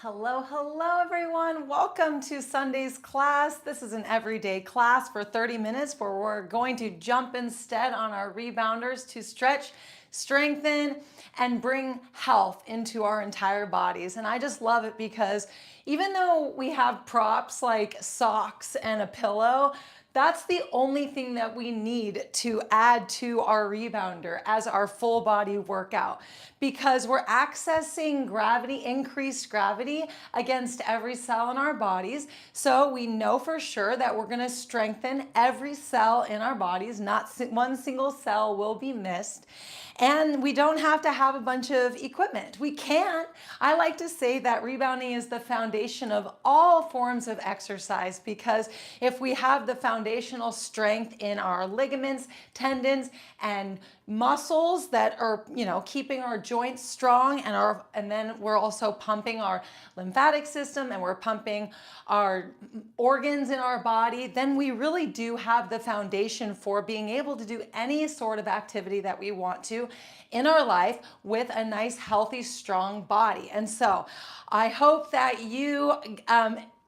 Hello, hello everyone. Welcome to Sunday's class. This is an everyday class for 30 minutes where we're going to jump instead on our rebounders to stretch, strengthen, and bring health into our entire bodies. And I just love it because even though we have props like socks and a pillow, that's the only thing that we need to add to our rebounder as our full body workout, because we're accessing gravity, increased gravity against every cell in our bodies. So we know for sure that we're going to strengthen every cell in our bodies. Not one single cell will be missed. And we don't have to have a bunch of equipment. We can. I like to say that rebounding is the foundation of all forms of exercise, because if we have the foundational strength in our ligaments, tendons, and muscles that are, keeping our joints strong, and then we're also pumping our lymphatic system and we're pumping our organs in our body, then we really do have the foundation for being able to do any sort of activity that we want to in our life with a nice, healthy, strong body. And so I hope that you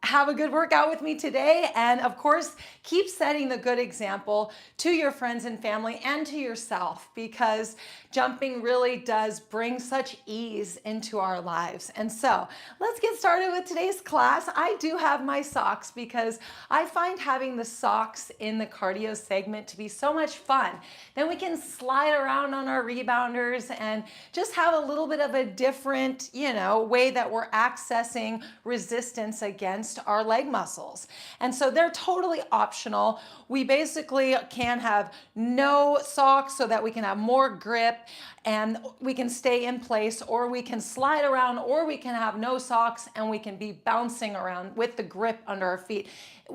have a good workout with me today. And of course, keep setting the good example to your friends and family and to yourself, because jumping really does bring such ease into our lives. And so let's get started with today's class. I do have my socks because I find having the socks in the cardio segment to be so much fun. Then we can slide around on our rebounders and just have a little bit of a different, way that we're accessing resistance against our leg muscles. And so they're totally optional. We basically can have no socks so that we can have more grip and we can stay in place, or we can slide around, or we can have no socks and we can be bouncing around with the grip under our feet.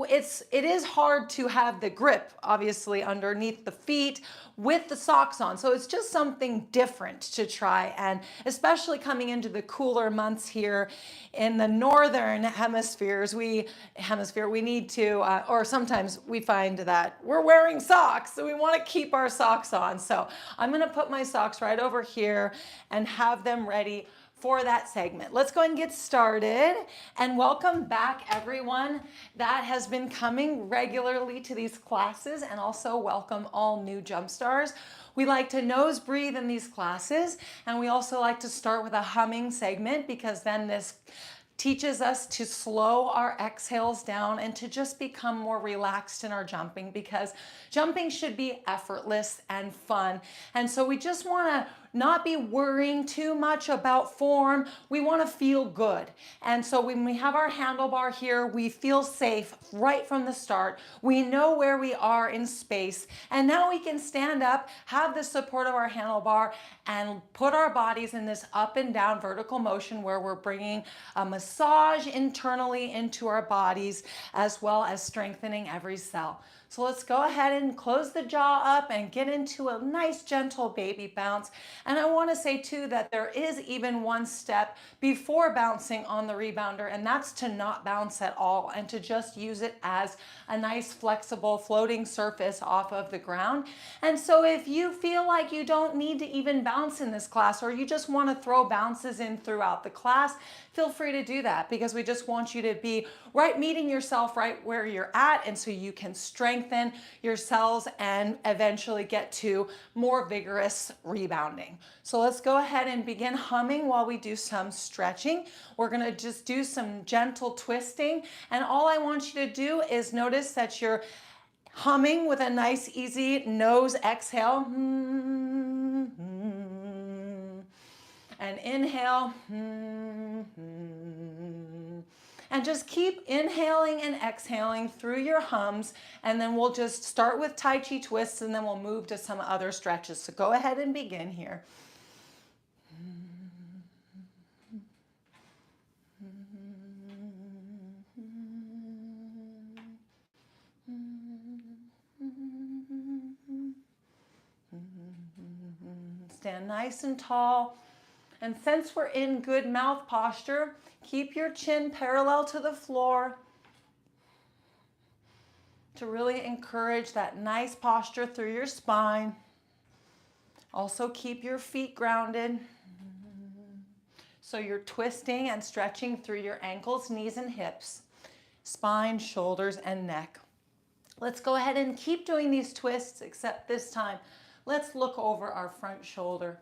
It is hard to have the grip, obviously, underneath the feet with the socks on. So it's just something different to try. And especially coming into the cooler months here in the northern hemispheres, we need to, or sometimes we find that we're wearing socks, so we want to keep our socks on. So I'm going to put my socks right over here and have them ready for that segment. Let's go ahead and get started, and welcome back everyone that has been coming regularly to these classes, and also welcome all new jump stars. We like to nose breathe in these classes, and we also like to start with a humming segment, because then this teaches us to slow our exhales down and to just become more relaxed in our jumping, because jumping should be effortless and fun. And so we just want to not be worrying too much about form. We want to feel good. And so when we have our handlebar here, we feel safe right from the start. We know where we are in space. And now we can stand up, have the support of our handlebar, and put our bodies in this up and down vertical motion where we're bringing a massage internally into our bodies, as well as strengthening every cell. So let's go ahead and close the jaw up and get into a nice gentle baby bounce. And I want to say too that there is even one step before bouncing on the rebounder, and that's to not bounce at all and to just use it as a nice flexible floating surface off of the ground. And so if you feel like you don't need to even bounce in this class, or you just want to throw bounces in throughout the class, feel free to do that, because we just want you to be meeting yourself right where you're at, and so you can strengthen your cells and eventually get to more vigorous rebounding. So let's go ahead and begin humming while we do some stretching. We're going to just do some gentle twisting, and all I want you to do is notice that you're humming with a nice easy nose exhale. And inhale, and just keep inhaling and exhaling through your hums, and then we'll just start with Tai Chi twists, and then we'll move to some other stretches. So go ahead and begin here. Stand nice and tall. And since we're in good mouth posture, keep your chin parallel to the floor to really encourage that nice posture through your spine. Also keep your feet grounded. So you're twisting and stretching through your ankles, knees, and hips, spine, shoulders, and neck. Let's go ahead and keep doing these twists, except this time, let's look over our front shoulder.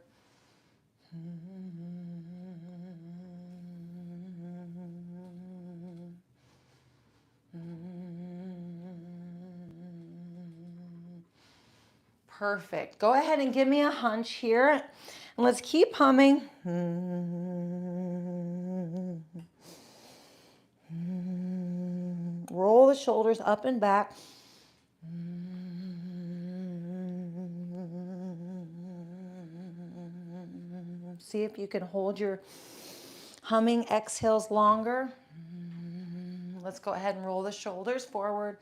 Perfect. Go ahead and give me a hunch here. And let's keep humming. Roll the shoulders up and back. See if you can hold your humming exhales longer. Let's go ahead and roll the shoulders forward.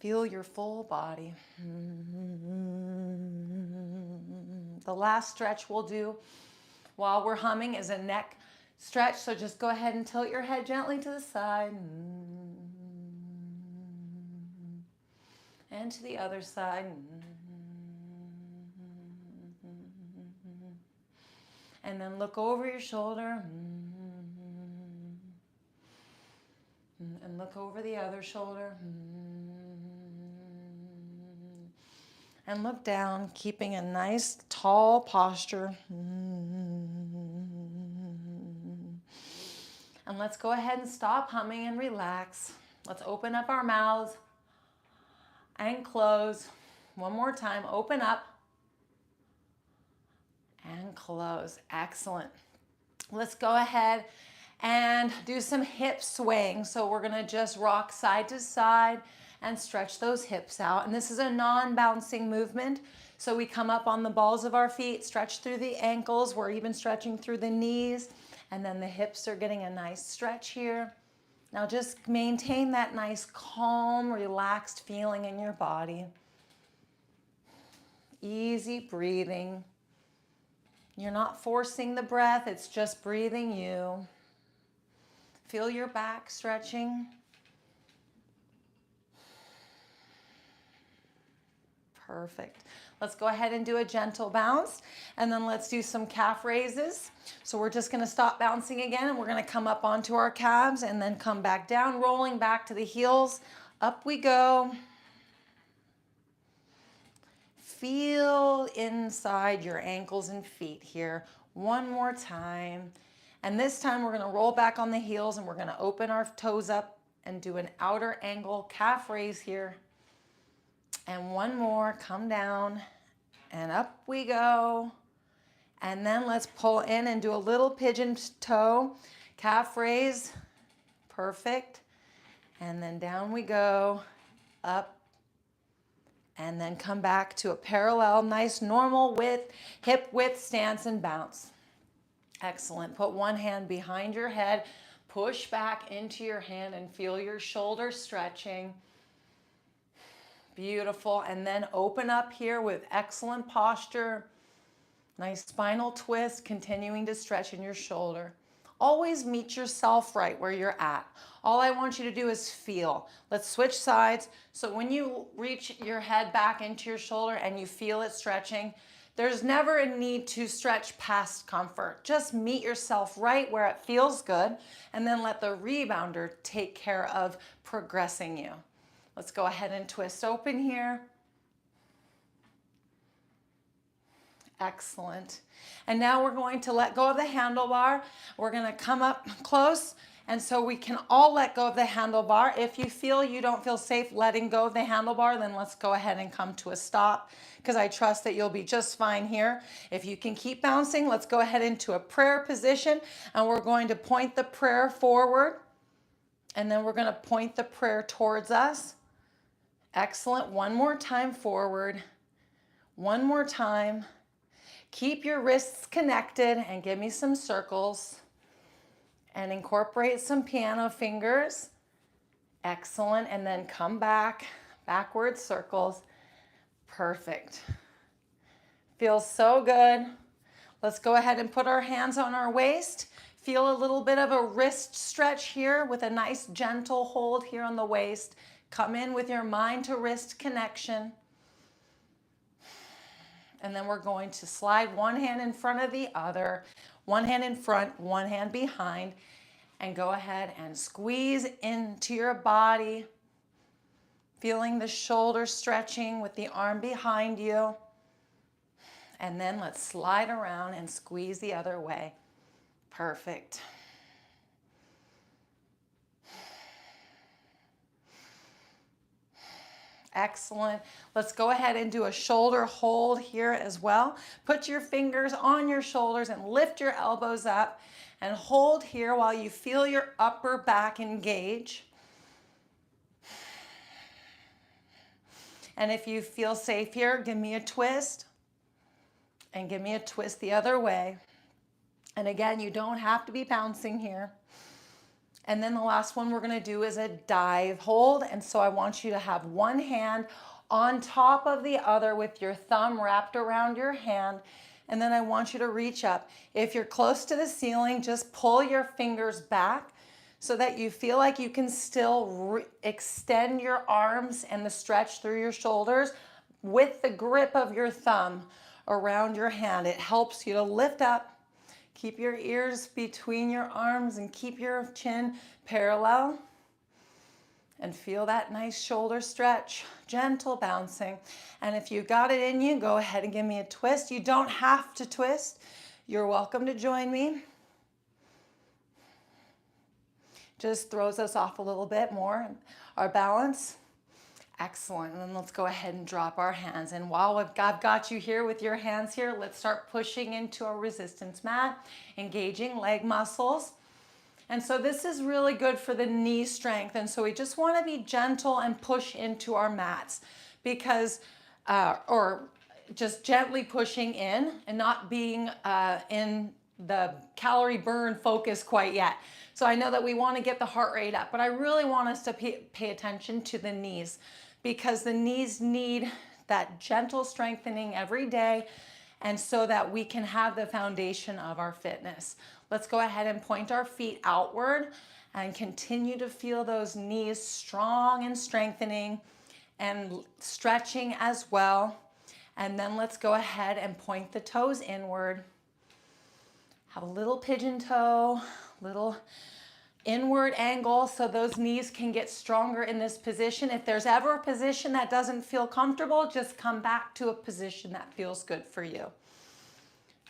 Feel your full body. The last stretch we'll do while we're humming is a neck stretch. So just go ahead and tilt your head gently to the side. And to the other side. And then look over your shoulder. And look over the other shoulder. And look down, keeping a nice tall posture. And let's go ahead and stop humming and relax. Let's open up our mouths and close. One more time, open up and close. Excellent. Let's go ahead and do some hip swaying. So we're gonna just rock side to side and stretch those hips out. And this is a non-bouncing movement. So we come up on the balls of our feet, stretch through the ankles. We're even stretching through the knees. And then the hips are getting a nice stretch here. Now just maintain that nice, calm, relaxed feeling in your body. Easy breathing. You're not forcing the breath, it's just breathing you. Feel your back stretching. Perfect. Let's go ahead and do a gentle bounce, and then let's do some calf raises. So we're just gonna stop bouncing again, and we're gonna come up onto our calves and then come back down, rolling back to the heels. Up we go. Feel inside your ankles and feet here. One more time. And this time we're gonna roll back on the heels and we're gonna open our toes up and do an outer angle calf raise here. And one more, come down and up we go. And then let's pull in and do a little pigeon toe, calf raise, perfect. And then down we go, up, and then come back to a parallel, nice normal width, hip width stance and bounce. Excellent. Put one hand behind your head, push back into your hand and feel your shoulders stretching. Beautiful. And then open up here with excellent posture. Nice spinal twist, continuing to stretch in your shoulder. Always meet yourself right where you're at. All I want you to do is feel. Let's switch sides. So when you reach your head back into your shoulder and you feel it stretching, there's never a need to stretch past comfort. Just meet yourself right where it feels good, and then let the rebounder take care of progressing you. Let's go ahead and twist open here. Excellent. And now we're going to let go of the handlebar. We're going to come up close, and so we can all let go of the handlebar. If you don't feel safe letting go of the handlebar, then let's go ahead and come to a stop, because I trust that you'll be just fine here. If you can keep bouncing, let's go ahead into a prayer position, and we're going to point the prayer forward, and then we're going to point the prayer towards us. Excellent. One more time forward. One more time. Keep your wrists connected and give me some circles. And incorporate some piano fingers. Excellent. And then come back, backward circles. Perfect. Feels so good. Let's go ahead and put our hands on our waist. Feel a little bit of a wrist stretch here with a nice gentle hold here on the waist. Come in with your mind to wrist connection. And then we're going to slide one hand in front of the other, one hand in front, one hand behind, and go ahead and squeeze into your body, feeling the shoulder stretching with the arm behind you. And then let's slide around and squeeze the other way. Perfect. Excellent. Let's go ahead and do a shoulder hold here as well. Put your fingers on your shoulders and lift your elbows up and hold here while you feel your upper back engage. And if you feel safe here, give me a twist and give me a twist the other way. And again, you don't have to be bouncing here. And then the last one we're gonna do is a dive hold. And so I want you to have one hand on top of the other with your thumb wrapped around your hand. And then I want you to reach up. If you're close to the ceiling, just pull your fingers back so that you feel like you can still extend your arms and the stretch through your shoulders with the grip of your thumb around your hand. It helps you to lift up. Keep your ears between your arms and keep your chin parallel. And feel that nice shoulder stretch, gentle bouncing. And if you got it in you, go ahead and give me a twist. You don't have to twist. You're welcome to join me. Just throws us off a little bit more. Our balance. Excellent. And then let's go ahead and drop our hands. And while I've got you here with your hands here, let's start pushing into our resistance mat, engaging leg muscles. And so this is really good for the knee strength. And so we just want to be gentle and push into our mats because, or just gently pushing in and not being in the calorie burn focus quite yet. So I know that we want to get the heart rate up, but I really want us to pay attention to the knees because the knees need that gentle strengthening every day and so that we can have the foundation of our fitness. Let's go ahead and point our feet outward and continue to feel those knees strong and strengthening and stretching as well. And then let's go ahead and point the toes inward. Have a little pigeon toe, little inward angle so those knees can get stronger in this position. If there's ever a position that doesn't feel comfortable, just come back to a position that feels good for you.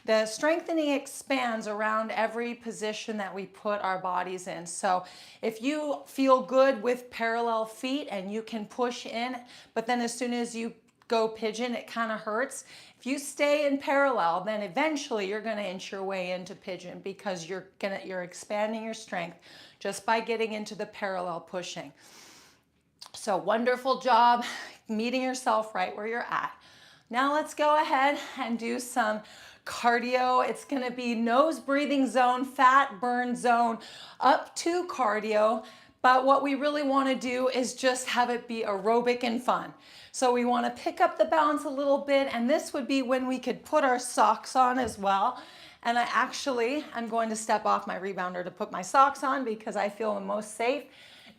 The strengthening expands around every position that we put our bodies in. So if you feel good with parallel feet and you can push in, but then as soon as you go pigeon, it kind of hurts. If you stay in parallel, then eventually you're going to inch your way into pigeon because you're expanding your strength just by getting into the parallel pushing. So wonderful job meeting yourself right where you're at. Now let's go ahead and do some cardio. It's going to be nose breathing zone, fat burn zone, up to cardio. But what we really want to do is just have it be aerobic and fun. So we want to pick up the balance a little bit, and this would be when we could put our socks on as well. And I'm going to step off my rebounder to put my socks on because I feel the most safe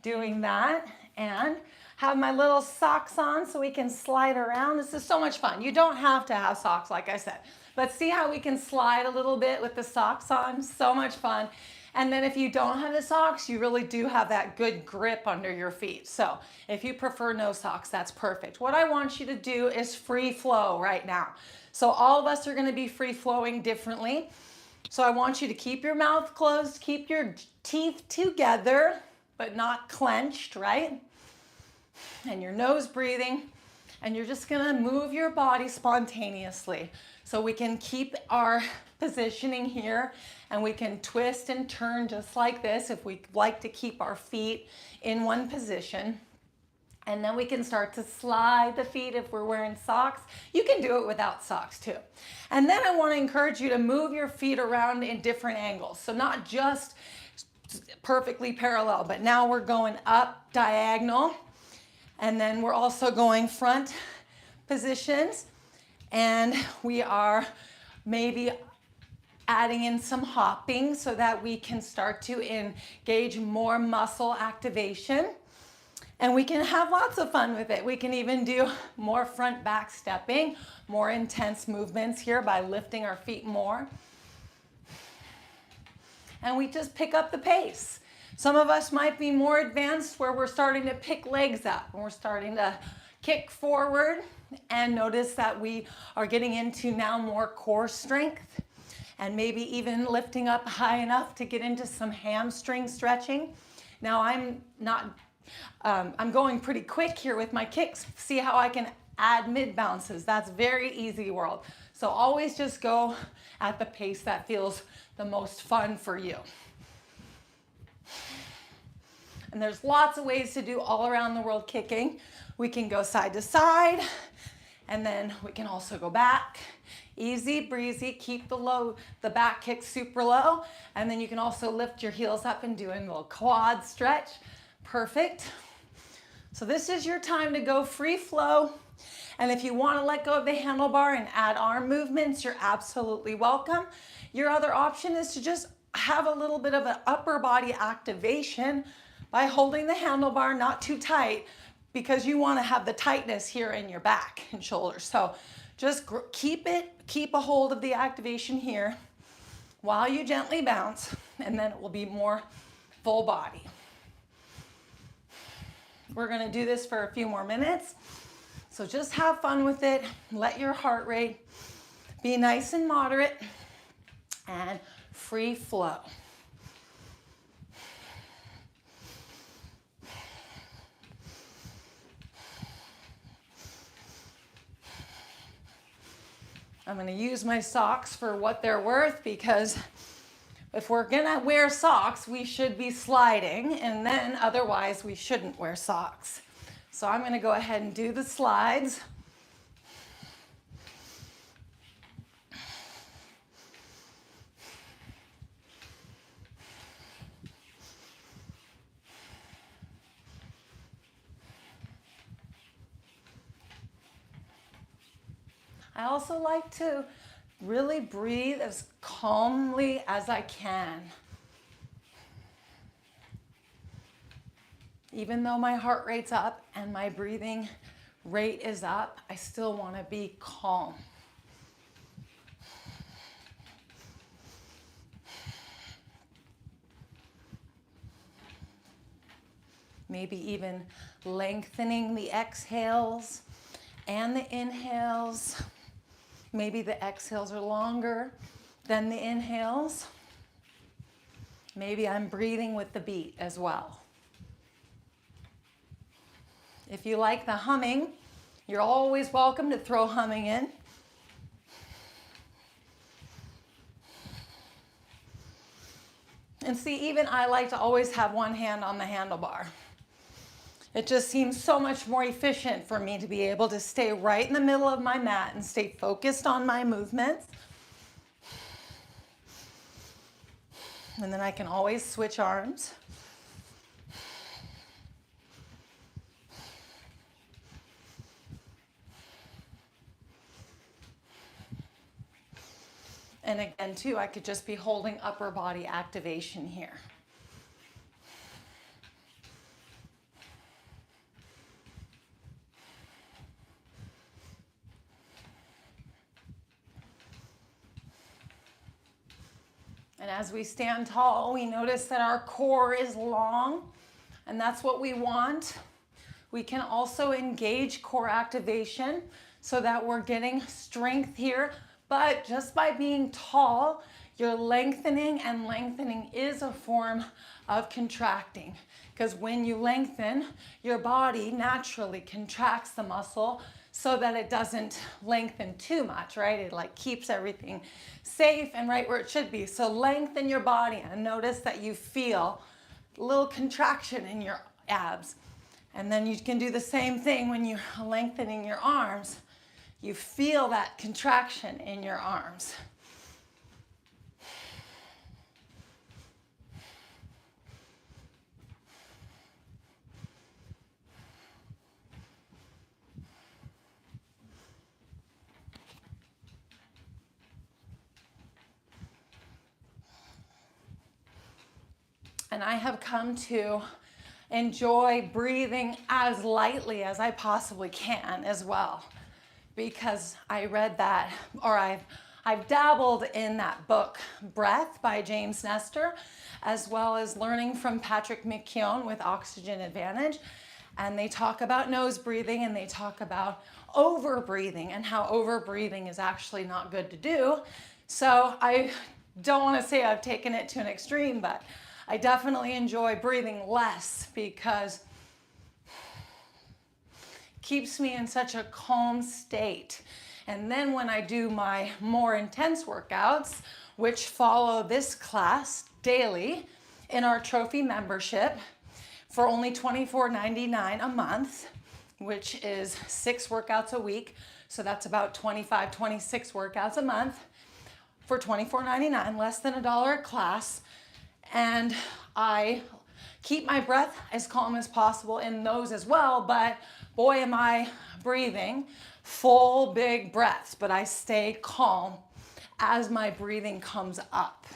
doing that. And have my little socks on so we can slide around. This is so much fun. You don't have to have socks, like I said. But see how we can slide a little bit with the socks on? So much fun. And then if you don't have the socks, you really do have that good grip under your feet. So if you prefer no socks, that's perfect. What I want you to do is free flow right now. So all of us are going to be free flowing differently. So I want you to keep your mouth closed, keep your teeth together, but not clenched, right? And your nose breathing. And you're just going to move your body spontaneously. So we can keep our positioning here and we can twist and turn just like this if we like to keep our feet in one position. And then we can start to slide the feet if we're wearing socks. You can do it without socks too. And then I want to encourage you to move your feet around in different angles. So not just perfectly parallel, but now we're going up diagonal. And then we're also going front positions. And we are maybe adding in some hopping so that we can start to engage more muscle activation. And we can have lots of fun with it. We can even do more front back stepping, more intense movements here by lifting our feet more. And we just pick up the pace. Some of us might be more advanced where we're starting to pick legs up and we're starting to kick forward, and notice that we are getting into now more core strength and maybe even lifting up high enough to get into some hamstring stretching. Now I'm going pretty quick here with my kicks. See how I can add mid bounces. That's very easy, world. So always just go at the pace that feels the most fun for you. And there's lots of ways to do all around the world kicking. We can go side to side, and then we can also go back. Easy breezy, keep the back kick super low, and then you can also lift your heels up and do a little quad stretch. Perfect. So this is your time to go free flow. And if you want to let go of the handlebar and add arm movements, you're absolutely welcome. Your other option is to just have a little bit of an upper body activation by holding the handlebar not too tight, because you want to have the tightness here in your back and shoulders. So just keep a hold of the activation here while you gently bounce, and then it will be more full body. We're going to do this for a few more minutes. So just have fun with it. Let your heart rate be nice and moderate and free flow. I'm going to use my socks for what they're worth, because if we're going to wear socks, we should be sliding, and then otherwise we shouldn't wear socks. So I'm going to go ahead and do the slides. I also like to really breathe as calmly as I can. Even though my heart rate's up and my breathing rate is up, I still want to be calm. Maybe even lengthening the exhales and the inhales. Maybe the exhales are longer than the inhales. Maybe I'm breathing with the beat as well. If you like the humming, you're always welcome to throw humming in. And see, even I like to always have one hand on the handlebar. It just seems so much more efficient for me to be able to stay right in the middle of my mat and stay focused on my movements. And then I can always switch arms. And again, too, I could just be holding upper body activation here. And as we stand tall, we notice that our core is long, and that's what we want. We can also engage core activation so that we're getting strength here. But just by being tall, you're lengthening, and lengthening is a form of contracting. Because when you lengthen, your body naturally contracts the muscle so that it doesn't lengthen too much, right? It like keeps everything safe and right where it should be. So lengthen your body and notice that you feel a little contraction in your abs. And then you can do the same thing when you're lengthening your arms. You feel that contraction in your arms. And I have come to enjoy breathing as lightly as I possibly can as well. Because I read that, or I've dabbled in that book, Breath by James Nestor, as well as learning from Patrick McKeown with Oxygen Advantage. And they talk about nose breathing, and they talk about over breathing and how over breathing is actually not good to do. So I don't want to say I've taken it to an extreme, but I definitely enjoy breathing less because it keeps me in such a calm state. And then when I do my more intense workouts, which follow this class daily in our trophy membership for only $24.99 a month, which is 6 workouts a week. So that's about 25, 26 workouts a month for $24.99, less than $1 a class. And I keep my breath as calm as possible in those as well, but boy, am I breathing full big breaths, but I stay calm as my breathing comes up.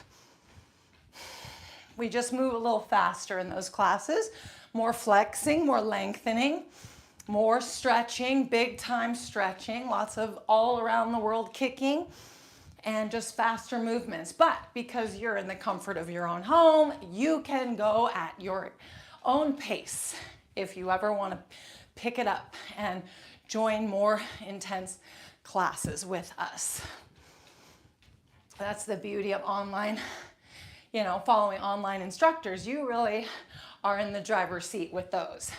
We just move a little faster in those classes, more flexing, more lengthening, more stretching, big time stretching, lots of all around the world kicking, and just faster movements. But because you're in the comfort of your own home, you can go at your own pace if you ever want to pick it up and join more intense classes with us. That's the beauty of online, following online instructors. You really are in the driver's seat with those.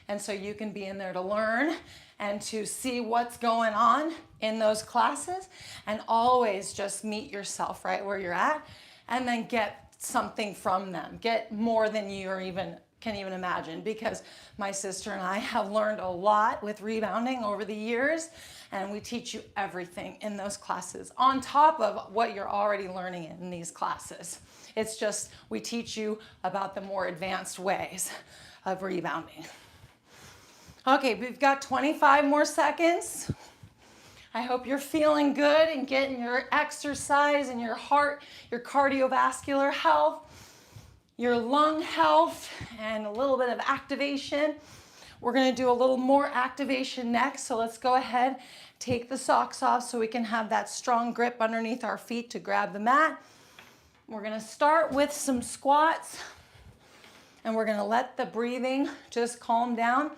And so you can be in there to learn and to see what's going on in those classes, and always just meet yourself right where you're at, and then get something from them. Get more than you can even imagine, because my sister and I have learned a lot with rebounding over the years, and we teach you everything in those classes on top of what you're already learning in these classes. It's just we teach you about the more advanced ways of rebounding. Okay, we've got 25 more seconds. I hope you're feeling good and getting your exercise and your heart, your cardiovascular health, your lung health, and a little bit of activation. We're going to do a little more activation next, so let's go ahead, take the socks off so we can have that strong grip underneath our feet to grab the mat. We're going to start with some squats, and we're going to let the breathing just calm down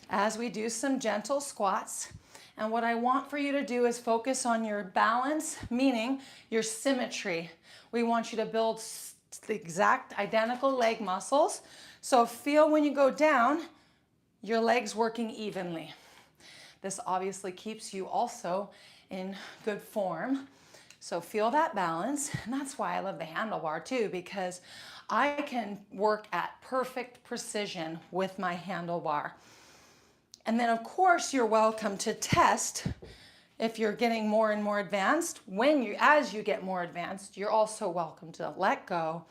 as we do some gentle squats. And what I want for you to do is focus on your balance, meaning your symmetry. We want you to build the exact identical leg muscles. So feel when you go down, your legs working evenly. This obviously keeps you also in good form. So feel that balance. And that's why I love the handlebar too, because I can work at perfect precision with my handlebar. And then of course you're welcome to test if you're getting more and more advanced. As you get more advanced, you're also welcome to let go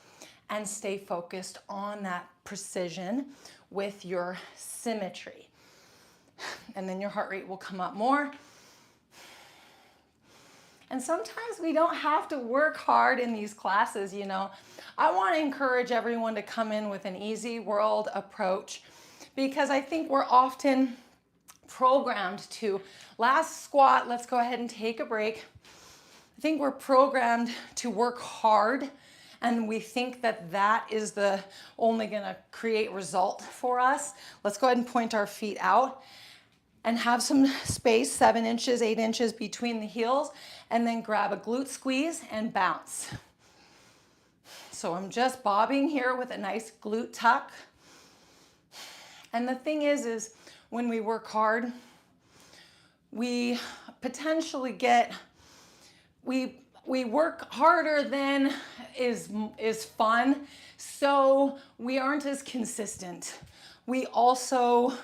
and stay focused on that precision with your symmetry. And then your heart rate will come up more. And sometimes we don't have to work hard in these classes, I want to encourage everyone to come in with an easy world approach, because I think we're often programmed to, last squat, let's go ahead and take a break. I think we're programmed to work hard, and we think that is the only going to create result for us. Let's go ahead and point our feet out and have some space, 7 inches, 8 inches between the heels, and then grab a glute squeeze and bounce. So I'm just bobbing here with a nice glute tuck. And the thing is when we work hard, we potentially we work harder than is fun, so we aren't as consistent. We also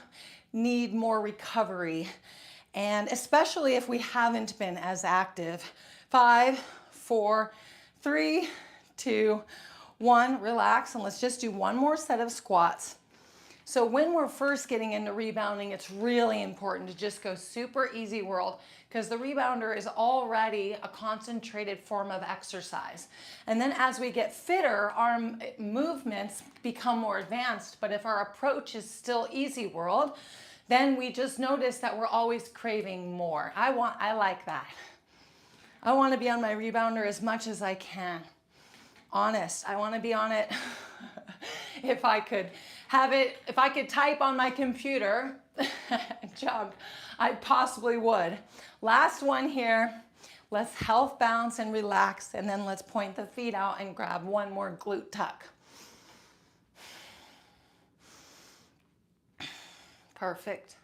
need more recovery, and especially if we haven't been as active. 5, 4, 3, 2, 1, relax, and let's just do one more set of squats. So when we're first getting into rebounding, it's really important to just go super easy world, because the rebounder is already a concentrated form of exercise. And then as we get fitter, our movements become more advanced. But if our approach is still easy world, then we just notice that we're always craving more. I like that. I want to be on my rebounder as much as I can. Honest, I want to be on it. If I could have it, if I could type on my computer, jump, I possibly would. Last one here. Let's health bounce and relax, and then let's point the feet out and grab one more glute tuck. Perfect.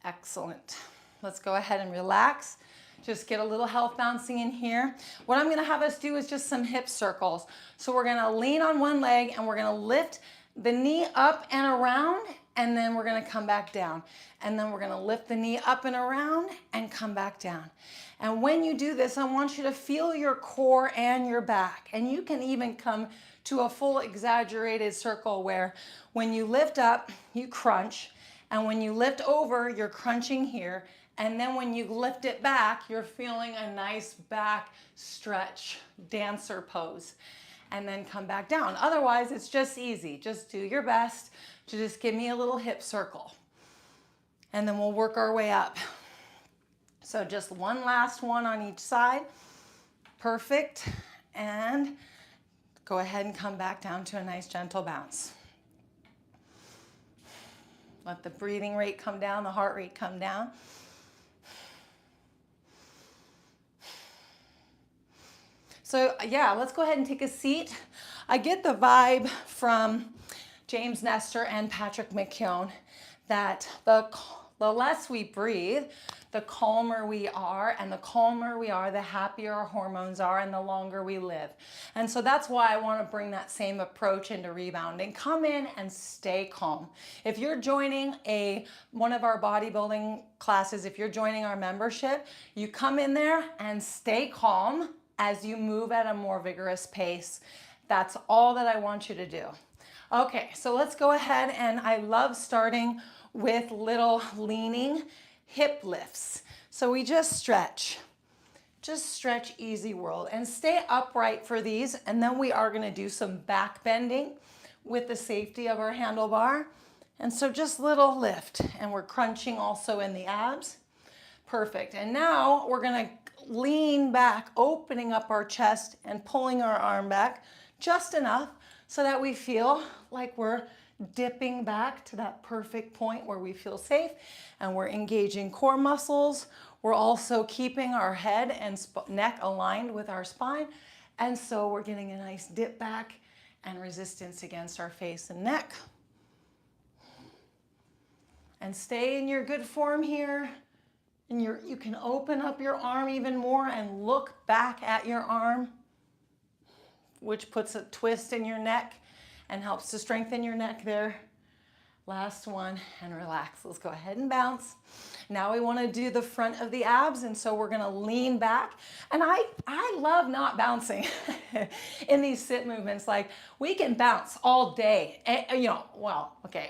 Excellent. Let's go ahead and relax. Just get a little health bouncing in here. What I'm going to have us do is just some hip circles. So we're going to lean on one leg and we're going to lift the knee up and around, and then we're going to come back down. And then we're going to lift the knee up and around and come back down. And when you do this, I want you to feel your core and your back. And you can even come to a full exaggerated circle where when you lift up, you crunch. And when you lift over, you're crunching here. And then when you lift it back, you're feeling a nice back stretch, dancer pose. And then come back down. Otherwise, it's just easy. Just do your best to just give me a little hip circle. And then we'll work our way up. So just one last one on each side. Perfect. And go ahead and come back down to a nice gentle bounce. Let the breathing rate come down, the heart rate come down. So yeah, let's go ahead and take a seat. I get the vibe from James Nestor and Patrick McKeown that the less we breathe, the calmer we are, and the calmer we are, the happier our hormones are, and the longer we live. And so that's why I want to bring that same approach into rebounding. Come in and stay calm. If you're joining one of our bodybuilding classes, if you're joining our membership, you come in there and stay calm as you move at a more vigorous pace. That's all that I want you to do. Okay, so let's go ahead, and I love starting with little leaning hip lifts. So we just stretch easy world, and stay upright for these. And then we are gonna do some back bending with the safety of our handlebar. And so just little lift, and we're crunching also in the abs. Perfect. And now we're gonna lean back, opening up our chest and pulling our arm back just enough so that we feel like we're dipping back to that perfect point where we feel safe, and we're engaging core muscles. We're also keeping our head and neck aligned with our spine. And so we're getting a nice dip back and resistance against our face and neck. And stay in your good form here. And you can open up your arm even more and look back at your arm, which puts a twist in your neck and helps to strengthen your neck there. Last one, and relax. Let's go ahead and bounce. Now we want to do the front of the abs, and so we're going to lean back. And I love not bouncing in these sit movements. Like, we can bounce all day.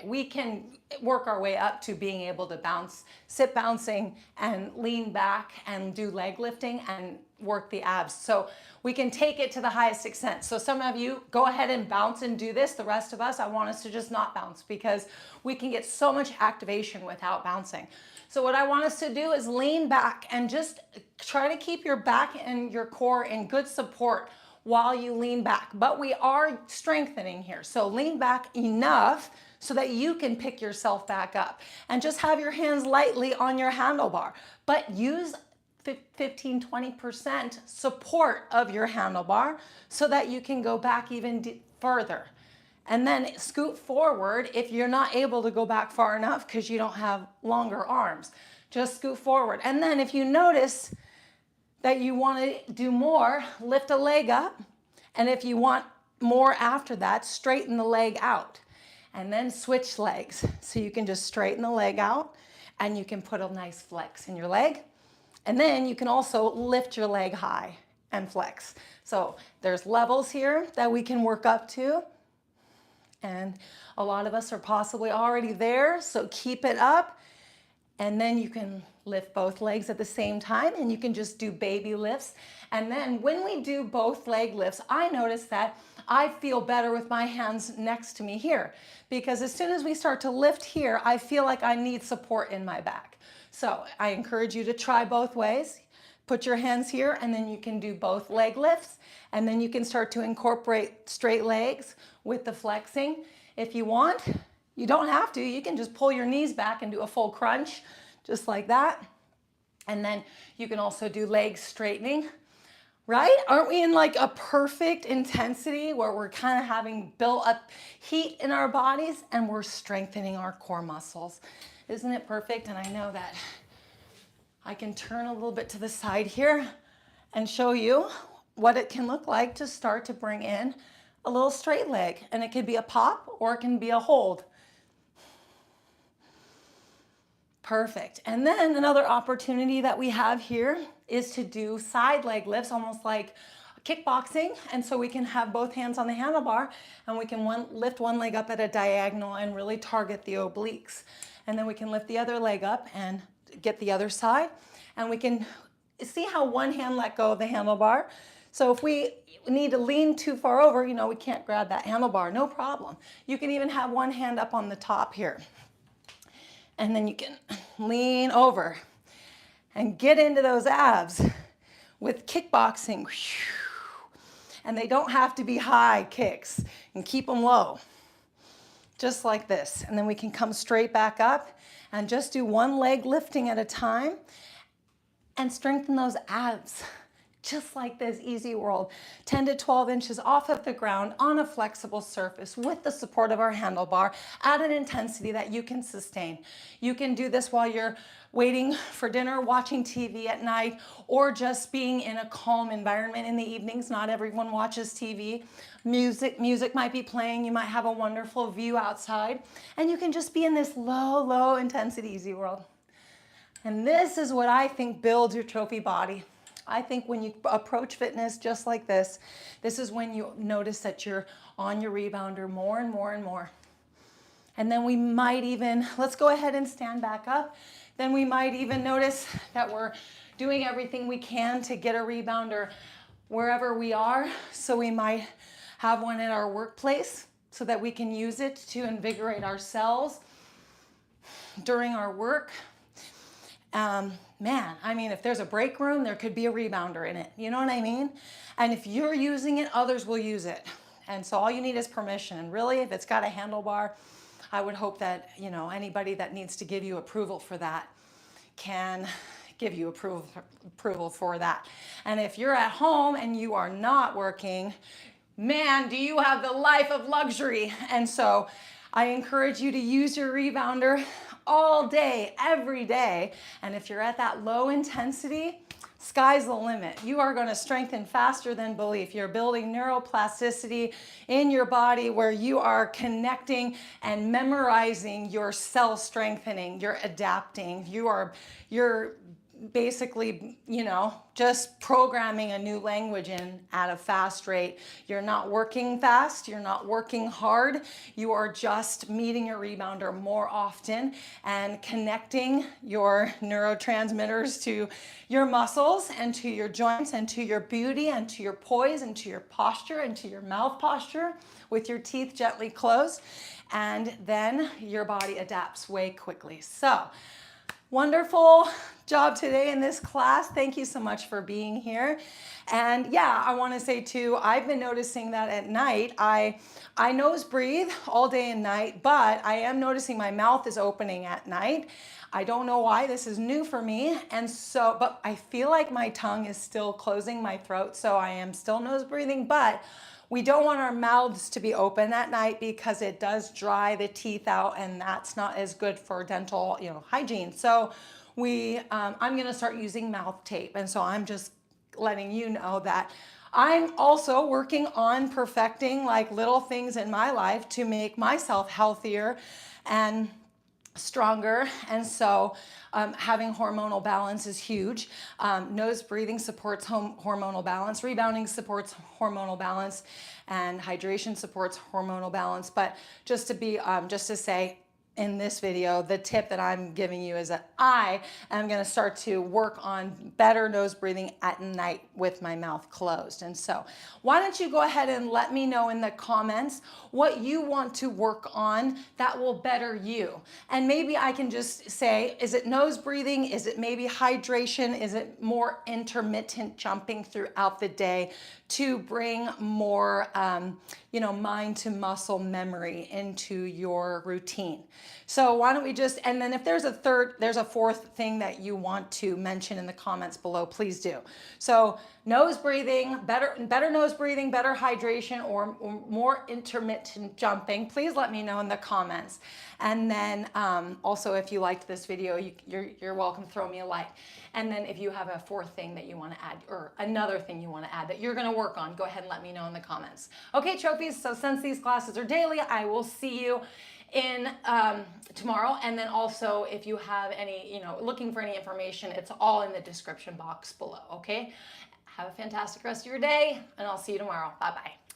We can work our way up to being able to bounce, sit bouncing, and lean back and do leg lifting and work the abs. So we can take it to the highest extent. So some of you go ahead and bounce and do this. The rest of us, I want us to just not bounce, because we can get so much activation without bouncing. So what I want us to do is lean back and just try to keep your back and your core in good support while you lean back. But we are strengthening here. So lean back enough so that you can pick yourself back up, and just have your hands lightly on your handlebar, but use 15-20% support of your handlebar so that you can go back even further. And then scoot forward if you're not able to go back far enough because you don't have longer arms. Just scoot forward. And then if you notice that you want to do more, lift a leg up. And if you want more after that, straighten the leg out. And then switch legs. So you can just straighten the leg out, and you can put a nice flex in your leg. And then you can also lift your leg high and flex. So there's levels here that we can work up to. And a lot of us are possibly already there, so keep it up. And then you can lift both legs at the same time, and you can just do baby lifts. And then when we do both leg lifts, I notice that I feel better with my hands next to me here, because as soon as we start to lift here, I feel like I need support in my back. So I encourage you to try both ways. Put your hands here, and then you can do both leg lifts, and then you can start to incorporate straight legs with the flexing. If you want, you don't have to. You can just pull your knees back and do a full crunch, just like that. And then you can also do leg straightening, right? Aren't we in like a perfect intensity where we're kind of having built up heat in our bodies and we're strengthening our core muscles? Isn't it perfect? And I know that I can turn a little bit to the side here and show you what it can look like to start to bring in a little straight leg. And it can be a pop or it can be a hold. Perfect. And then another opportunity that we have here is to do side leg lifts, almost like kickboxing. And so we can have both hands on the handlebar, and we can lift one leg up at a diagonal and really target the obliques. And then we can lift the other leg up and get the other side. And we can see how one hand let go of the handlebar. So if we need to lean too far over, we can't grab that handlebar, no problem. You can even have one hand up on the top here. And then you can lean over and get into those abs with kickboxing. And they don't have to be high kicks, and keep them low, just like this. And then we can come straight back up and just do one leg lifting at a time and strengthen those abs. Just like this, easy world, 10 to 12 inches off of the ground on a flexible surface with the support of our handlebar at an intensity that you can sustain. You can do this while you're waiting for dinner, watching TV at night, or just being in a calm environment in the evenings. Not everyone watches TV. Music might be playing. You might have a wonderful view outside, and you can just be in this low intensity, easy world. And this is what I think builds your trophy body. I think when you approach fitness just like this is when you notice that you're on your rebounder more and more and more. And then we might even, let's go ahead and stand back up. Then we might even notice that we're doing everything we can to get a rebounder wherever we are. So we might have one at our workplace so that we can use it to invigorate ourselves during our work. If there's a break room, there could be a rebounder in it. You know what I mean? And if you're using it, others will use it. And so all you need is permission. And really, if it's got a handlebar, I would hope that, anybody that needs to give you approval for that can give you approval for that. And if you're at home and you are not working, man, do you have the life of luxury. And so I encourage you to use your rebounder all day, every day. And if you're at that low intensity, sky's the limit. You are going to strengthen faster than belief. You're building neuroplasticity in your body where you are connecting and memorizing your cell strengthening. You're adapting. You're basically, just programming a new language in at a fast rate. You're not working fast. You're not working hard. You are just meeting your rebounder more often and connecting your neurotransmitters to your muscles and to your joints and to your beauty and to your poise and to your posture and to your mouth posture with your teeth gently closed. And then your body adapts way quickly. So, wonderful job today in this class. Thank you so much for being here. And yeah, I want to say too, I've been noticing that at night, I nose breathe all day and night, but I am noticing my mouth is opening at night. I don't know why, this is new for me. And so, but I feel like my tongue is still closing my throat. So I am still nose breathing, but we don't want our mouths to be open at night because it does dry the teeth out, and that's not as good for dental, hygiene. So I'm going to start using mouth tape. And so I'm just letting you know that I'm also working on perfecting like little things in my life to make myself healthier and stronger. And so having hormonal balance is huge. Nose breathing supports hormonal balance. Rebounding supports hormonal balance, and hydration supports hormonal balance. But just to say, in this video, the tip that I'm giving you is that I am going to start to work on better nose breathing at night with my mouth closed. And so why don't you go ahead and let me know in the comments what you want to work on that will better you. And maybe I can just say, is it nose breathing? Is it maybe hydration? Is it more intermittent jumping throughout the day to bring more, mind to muscle memory into your routine? So why don't we just, and then if there's a fourth thing that you want to mention in the comments below, please do. So nose breathing, better nose breathing, better hydration, or more intermittent jumping, please let me know in the comments. And then also, if you liked this video, you're welcome to throw me a like. And then if you have a fourth thing that you want to add, or another thing you want to add that you're going to work on, go ahead and let me know in the comments. Okay, trophies, so since these classes are daily, I will see you in tomorrow. And then also, if you have any, looking for any information, it's all in the description box below. Okay, have a fantastic rest of your day, and I'll see you tomorrow. Bye bye.